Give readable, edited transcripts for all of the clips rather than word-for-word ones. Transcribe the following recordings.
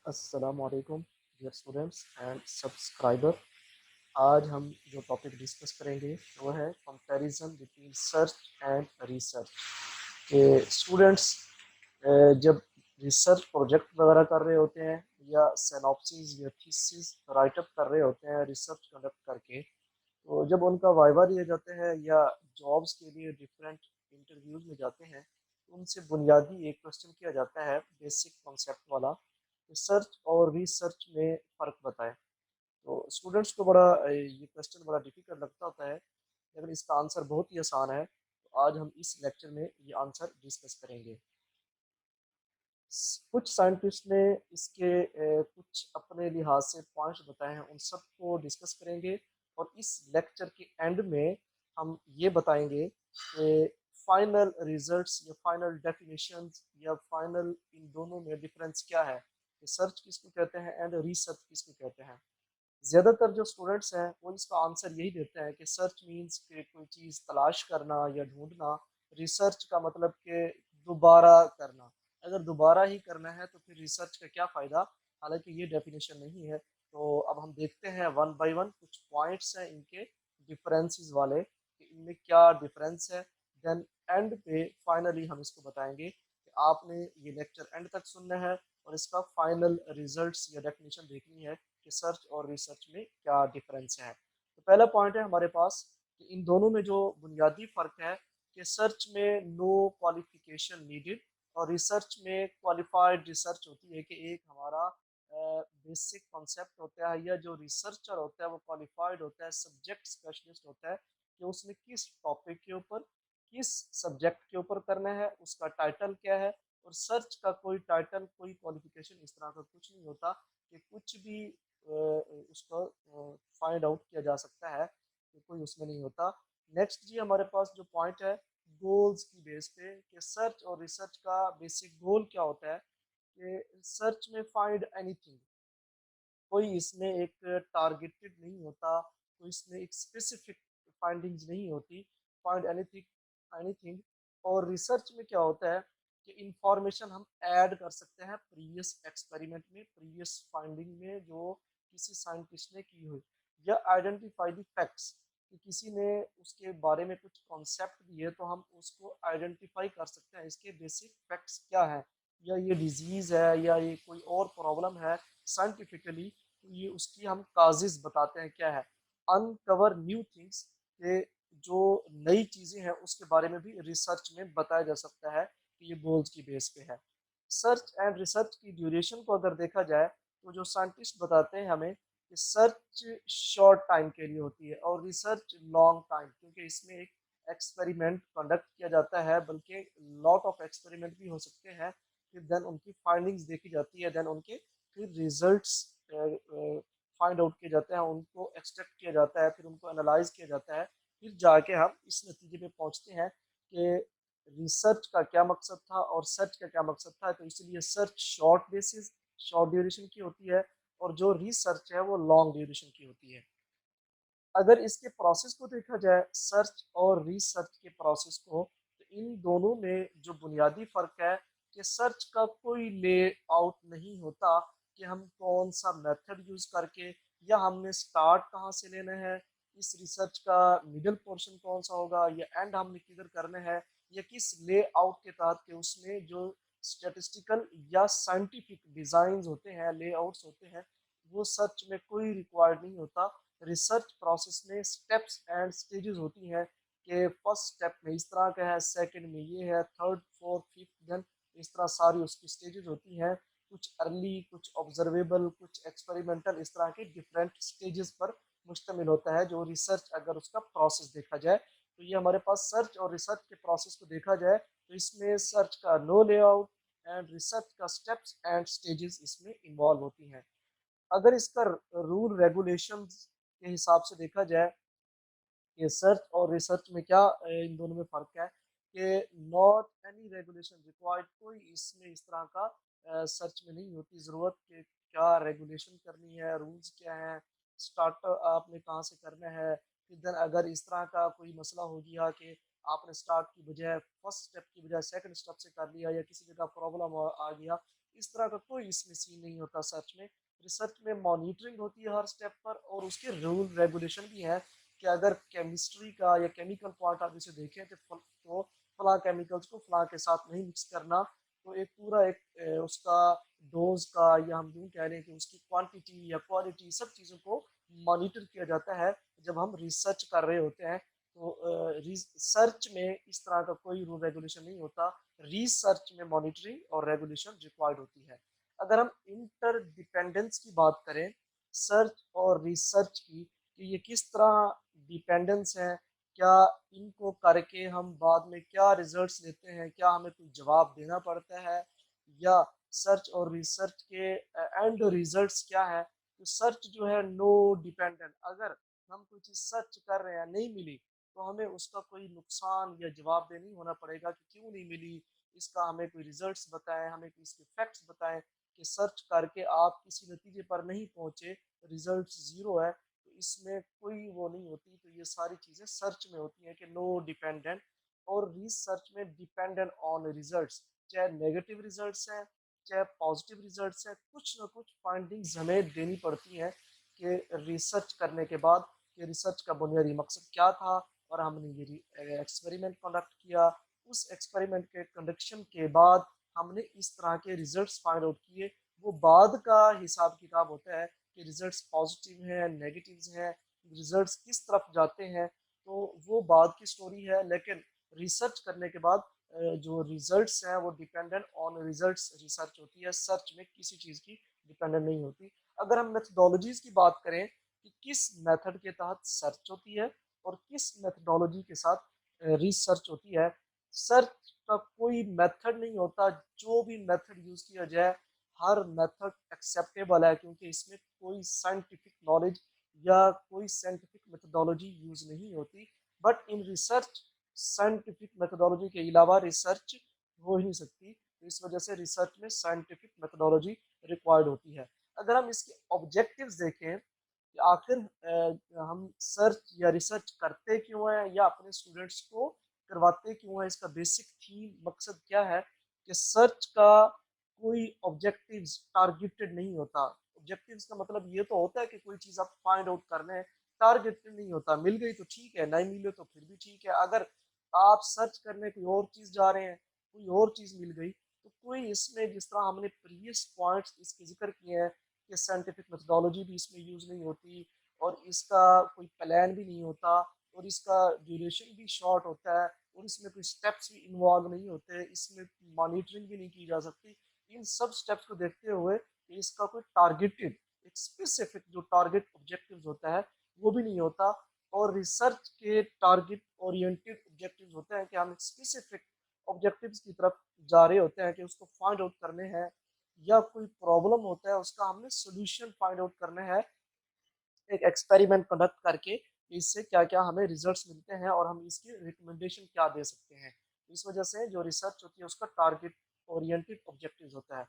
अस्सलाम वालेकुम dear students and subscriber. आज हम जो टॉपिक डिस्कस करेंगे वो है comparison between search and research. के स्टूडेंट्स जब रिसर्च प्रोजेक्ट वगैरह कर रहे होते हैं या सिनॉप्सिस या थीसिस राइट अप कर रहे होते हैं रिसर्च कंडक्ट करके, तो जब उनका वाइवा लिए जाते हैं या जॉब्स के लिए डिफरेंट इंटरव्यूज में जाते हैं तो उनसे बुनियादी एक क्वेश्चन किया जाता है, बेसिक कॉन्सेप्ट वाला। रिसर्च और रिसर्च में फ़र्क बताएं। तो स्टूडेंट्स को बड़ा ये क्वेश्चन बड़ा डिफिकल्ट लगता होता है, लेकिन इसका आंसर बहुत ही आसान है। तो आज हम इस लेक्चर में ये आंसर डिस्कस करेंगे। कुछ साइंटिस्ट ने इसके कुछ अपने लिहाज से पॉइंट्स बताए हैं, उन सबको डिस्कस करेंगे। और इस लेक्चर के एंड में हम ये बताएंगे कि फाइनल रिजल्ट्स या फाइनल डेफिनेशंस या फाइनल इन दोनों में डिफरेंस क्या है, रिसर्च किसको कहते हैं एंड रिसर्च किसको कहते हैं। ज़्यादातर जो स्टूडेंट्स हैं वो इसका आंसर यही देते हैं कि सर्च मीन्स कि कोई चीज़ तलाश करना या ढूंढना। रिसर्च का मतलब कि दोबारा करना। अगर दोबारा ही करना है तो फिर रिसर्च का क्या फ़ायदा, हालांकि ये डेफिनेशन नहीं है। तो अब हम देखते हैं वन बाय वन, कुछ पॉइंट्स हैं इनके डिफरेंसेस वाले कि इनमें क्या डिफरेंस है। देन एंड पे फाइनली हम इसको बताएंगे कि आपने ये लेक्चर एंड तक सुनना है और इसका फाइनल रिजल्ट्स या डेफिनेशन देखनी है कि सर्च और रिसर्च में क्या डिफरेंस है। तो पहला पॉइंट है हमारे पास कि इन दोनों में जो बुनियादी फ़र्क है कि सर्च में नो क्वालिफिकेशन नीडेड और रिसर्च में क्वालिफाइड रिसर्च होती है कि एक हमारा बेसिक कॉन्सेप्ट होता है या जो रिसर्चर होता है वो क्वालिफाइड होता है, सब्जेक्ट स्पेशलिस्ट होता है कि उसने किस टॉपिक के ऊपर, किस सब्जेक्ट के ऊपर करना है, उसका टाइटल क्या है। और सर्च का कोई टाइटल, कोई क्वालिफिकेशन इस तरह का कुछ नहीं होता कि कुछ भी उसको फाइंड आउट किया जा सकता है, कि कोई उसमें नहीं होता। नेक्स्ट जी हमारे पास जो पॉइंट है गोल्स की बेस पे कि सर्च और रिसर्च का बेसिक गोल क्या होता है कि सर्च में फाइंड एनीथिंग, कोई इसमें एक टारगेटेड नहीं होता, कोई इसमें एक स्पेसिफिक फाइंडिंग्स नहीं होती, फाइंड एनीथिंग एनीथिंग। और रिसर्च में क्या होता है कि इंफॉर्मेशन हम ऐड कर सकते हैं प्रीवियस एक्सपेरिमेंट में, प्रीवियस फाइंडिंग में जो किसी साइंटिस्ट ने की हुई, या आइडेंटिफाई द फैक्ट्स कि किसी ने उसके बारे में कुछ कॉन्सेप्ट दिए तो हम उसको आइडेंटिफाई कर सकते हैं इसके बेसिक फैक्ट्स क्या है, या ये डिजीज़ है या ये कोई और प्रॉब्लम है साइंटिफिकली, तो ये उसकी हम काजेज बताते हैं क्या है। अनकवर न्यू थिंग्स के जो नई चीज़ें हैं उसके बारे में भी रिसर्च में बताया जा सकता है कि ये गोल्स की बेस पे है। सर्च एंड रिसर्च की ड्यूरेशन को अगर देखा जाए तो जो साइंटिस्ट बताते हैं हमें कि सर्च शॉर्ट टाइम के लिए होती है और रिसर्च लॉन्ग टाइम, क्योंकि इसमें एक एक्सपेरिमेंट कंडक्ट किया जाता है, बल्कि लॉट ऑफ एक्सपेरिमेंट भी हो सकते हैं। फिर देन उनकी फाइंडिंग्स देखी जाती है, देन उनके फिर रिजल्ट्स फाइंड आउट किए जाते हैं, उनको एक्सट्रैक्ट किया जाता है, फिर उनको एनालाइज किया जाता है। फिर जाके हम इस नतीजे पे पहुंचते हैं कि रिसर्च का क्या मकसद था और सर्च का क्या मकसद था। तो इसलिए search short basis, short duration की होती है, और जो रिसर्च है वो लॉन्ग ड्यूरेशन की होती है। अगर इसके प्रोसेस को देखा जाए, सर्च और रिसर्च के प्रोसेस को, तो इन दोनों में जो बुनियादी फ़र्क है कि सर्च का कोई ले आउट नहीं होता कि हम कौन सा मेथड यूज़ करके, या हमने स्टार्ट कहाँ से लेना है, इस रिसर्च का मिडल पोर्शन कौन सा होगा, या एंड हमने किधर करना है, या किस ले आउट के तहत के उसमें जो स्टेटिस्टिकल या साइंटिफिक डिज़ाइन होते हैं, लेआउट्स होते हैं, वो सर्च में कोई रिक्वायर्ड नहीं होता। रिसर्च प्रोसेस में स्टेप्स एंड स्टेजेस होती हैं कि फर्स्ट स्टेप में इस तरह का है, सेकंड में ये है, थर्ड फोर्थ फिफ्थ, देन इस तरह सारी उसकी स्टेजेस होती हैं। कुछ अर्ली, कुछ ऑब्जर्वेबल, कुछ एक्सपेरिमेंटल, इस तरह के डिफरेंट स्टेजेस पर मुश्तमिल होता है जो रिसर्च अगर उसका प्रोसेस देखा जाए। तो ये हमारे पास सर्च और रिसर्च के प्रोसेस को देखा जाए तो इसमें सर्च का नो लेआउट एंड रिसर्च का स्टेप्स एंड स्टेजेस इसमें इन्वॉल्व होती हैं। अगर इसका रूल रेगुलेशंस के हिसाब से देखा जाए कि सर्च और रिसर्च में क्या इन दोनों में फ़र्क है कि नॉट एनी रेगुलेशन रिक्वायर्ड, कोई इसमें इस तरह का सर्च में नहीं होती ज़रूरत कि क्या रेगुलेशन करनी है, रूल्स क्या हैं, स्टार्ट आपने कहाँ से करना है। फिर देन अगर इस तरह का कोई मसला हो गया कि आपने स्टार्ट की बजाय फर्स्ट स्टेप की बजाय सेकंड स्टेप से कर लिया, या किसी जगह प्रॉब्लम आ गया, इस तरह का कोई इसमें सीन नहीं होता सर्च में। रिसर्च में मॉनिटरिंग होती है हर स्टेप पर, और उसके रूल रेगुलेशन भी है कि अगर केमिस्ट्री का या केमिकल पार्ट आप इसे देखें तो फला केमिकल्स को फला के साथ नहीं मिक्स करना। तो एक पूरा एक उसका डोज का, या हम यूँ कह रहे हैं कि उसकी क्वांटिटी या क्वालिटी, सब चीज़ों को मॉनिटर किया जाता है जब हम रिसर्च कर रहे होते हैं। तो रिसर्च में इस तरह का कोई रूल रेगुलेशन नहीं होता, रिसर्च में मॉनिटरिंग और रेगुलेशन रिक्वायर्ड होती है। अगर हम इंटरडिपेंडेंस की बात करें सर्च और रिसर्च की, कि ये किस तरह डिपेंडेंस है, क्या इनको करके हम बाद में क्या रिजल्ट्स लेते हैं, क्या हमें कोई जवाब देना पड़ता है, या सर्च और रिसर्च के एंड रिजल्ट्स क्या है। तो सर्च जो है नो डिपेंडेंट, अगर हम कोई चीज़ सर्च कर रहे हैं नहीं मिली, तो हमें उसका कोई नुकसान या जवाबदेह नहीं होना पड़ेगा कि क्यों नहीं मिली, इसका हमें कोई रिजल्ट्स बताएं, हमें कोई इसके फैक्ट्स बताएं कि सर्च करके आप किसी नतीजे पर नहीं पहुंचे, रिजल्ट ज़ीरो है, तो इसमें कोई वो नहीं होती। तो ये सारी चीज़ें सर्च में होती हैं कि नो डिपेंडेंट, और रिसर्च में डिपेंडेंट ऑन रिजल्ट्स, चाहे नेगेटिव रिजल्ट्स हैं चाहे पॉजिटिव रिजल्ट्स हैं, कुछ ना कुछ फाइंडिंग्स हमें देनी पड़ती हैं कि रिसर्च करने के बाद कि रिसर्च का बुनियादी मकसद क्या था, और हमने ये एक्सपेरिमेंट कंडक्ट किया, उस एक्सपेरिमेंट के कंडक्शन के बाद हमने इस तरह के रिजल्ट्स फाइंड आउट किए। वो बाद का हिसाब किताब होता है कि रिजल्ट्स पॉजिटिव हैं नेगेटिव्स हैं, रिजल्ट्स किस तरफ जाते हैं, तो वो बाद की स्टोरी है। लेकिन रिसर्च करने के बाद जो रिजल्ट्स हैं वो डिपेंडेंट ऑन रिजल्ट्स रिसर्च होती है, सर्च में किसी चीज़ की डिपेंडेंट नहीं होती। अगर हम मेथडोलॉजीज की बात करें कि किस मेथड के तहत सर्च होती है और किस मेथडोलॉजी के साथ रिसर्च होती है, सर्च का कोई मेथड नहीं होता, जो भी मेथड यूज किया जाए हर मेथड एक्सेप्टेबल है, क्योंकि इसमें कोई साइंटिफिक नॉलेज या कोई साइंटिफिक मेथडोलॉजी यूज नहीं होती। But in research scientific methodology के अलावा रिसर्च हो ही नहीं सकती, तो इस वजह से रिसर्च में साइंटिफिक मेथडोलॉजी रिक्वायर्ड होती है। अगर हम इसके ऑब्जेक्टिव्स देखें कि आखिर हम सर्च या रिसर्च करते क्यों हैं, या अपने स्टूडेंट्स को करवाते क्यों हैं, इसका बेसिक थीम मकसद क्या है, कि सर्च का कोई ऑब्जेक्टिव्स टारगेटेड नहीं होता। ऑब्जेक्टिव्स का मतलब ये तो होता है कि कोई चीज़ आप फाइंड आउट कर रहे हैं, टारगेटेड नहीं होता। मिल गई तो ठीक है, नहीं मिले तो फिर भी ठीक है। अगर आप सर्च करने कोई और चीज़ जा रहे हैं, कोई और चीज़ मिल गई, तो कोई इसमें, जिस तरह हमने प्रीवियस पॉइंट्स इसके जिक्र किए हैं कि साइंटिफिक मेथडोलॉजी भी इसमें यूज़ नहीं होती, और इसका कोई प्लान भी नहीं होता, और इसका ड्यूरेशन भी शॉर्ट होता है, और इसमें कोई स्टेप्स भी इन्वॉल्व नहीं होते, इसमें मॉनिटरिंग भी नहीं की जा सकती। इन सब स्टेप्स को देखते हुए कि इसका कोई टारगेटेड, एक स्पेसिफिक जो टारगेट ऑब्जेक्टिव्स होता है वो भी नहीं होता। और रिसर्च के टारगेट ओरिएंटेड ऑब्जेक्टिव्स होते हैं कि हम स्पेसिफिक ऑब्जेक्टिव्स की तरफ जा रहे होते हैं कि उसको फाइंड आउट करने हैं, या कोई प्रॉब्लम होता है उसका हमने सोल्यूशन फाइंड आउट करना है एक एक्सपेरिमेंट कंडक्ट करके, इससे क्या क्या हमें रिजल्ट्स मिलते हैं और हम इसकी रिकमेंडेशन क्या दे सकते हैं। इस वजह से जो रिसर्च होती है उसका टारगेट ओरिएंटेड ऑब्जेक्टिव्स होता है।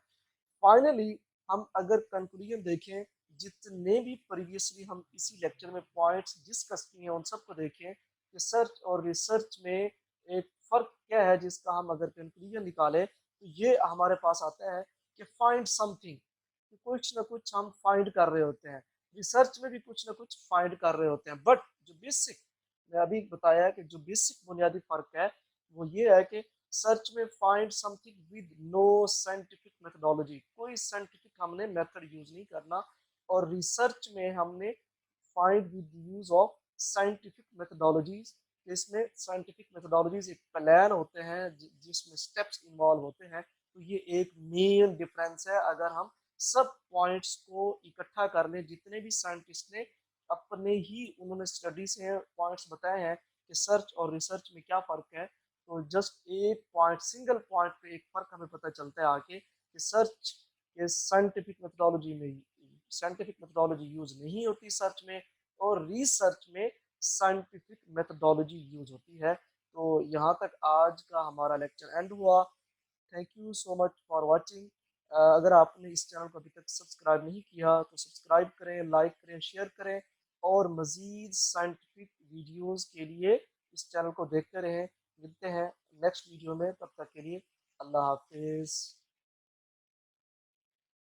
फाइनली हम अगर कंक्लूजन देखें, जितने भी प्रीवियसली हम इसी लेक्चर में पॉइंट्स डिस्कस किए हैं उन सबको देखें कि सर्च और रिसर्च में एक फ़र्क क्या है, जिसका हम अगर कंक्लूजन निकालें तो ये हमारे पास आता है कि फाइंड समथिंग, कि कुछ ना कुछ हम फाइंड कर रहे होते हैं। रिसर्च में भी कुछ ना कुछ फाइंड कर रहे होते हैं, बट जो बेसिक, मैं अभी बताया कि जो बेसिक बुनियादी फ़र्क है वो ये है कि सर्च में find something with no scientific methodology, कोई साइंटिफिक हमने मेथड यूज नहीं करना, और रिसर्च में हमने find with use of scientific methodologies. इसमें साइंटिफिक मेथडोलॉजीज एक प्लान होते हैं जिसमें स्टेप्स इन्वॉल्व होते हैं। तो ये एक मेन डिफरेंस है। अगर हम सब पॉइंट्स को इकट्ठा कर लें, जितने भी साइंटिस्ट ने अपने ही उन्होंने स्टडी से पॉइंट्स बताए हैं कि सर्च और रिसर्च में क्या फ़र्क है, तो जस्ट एक पॉइंट, सिंगल पॉइंट पे एक फ़र्क हमें पता चलता है आके, कि सर्च के साइंटिफिक मेथडोलॉजी यूज़ नहीं होती सर्च में, और रिसर्च में साइंटिफिक मेथडोलॉजी यूज़ होती है। तो यहाँ तक आज का हमारा लेक्चर एंड हुआ। Thank you so much for watching. अगर आपने इस चैनल को अभी तक सब्सक्राइब नहीं किया तो सब्सक्राइब करें, लाइक करें, शेयर करें, और मज़ीद साइंटिफिक वीडियोस के लिए इस चैनल को देखते रहें। मिलते हैं नेक्स्ट वीडियो में, तब तक के लिए अल्लाह हाफिज़।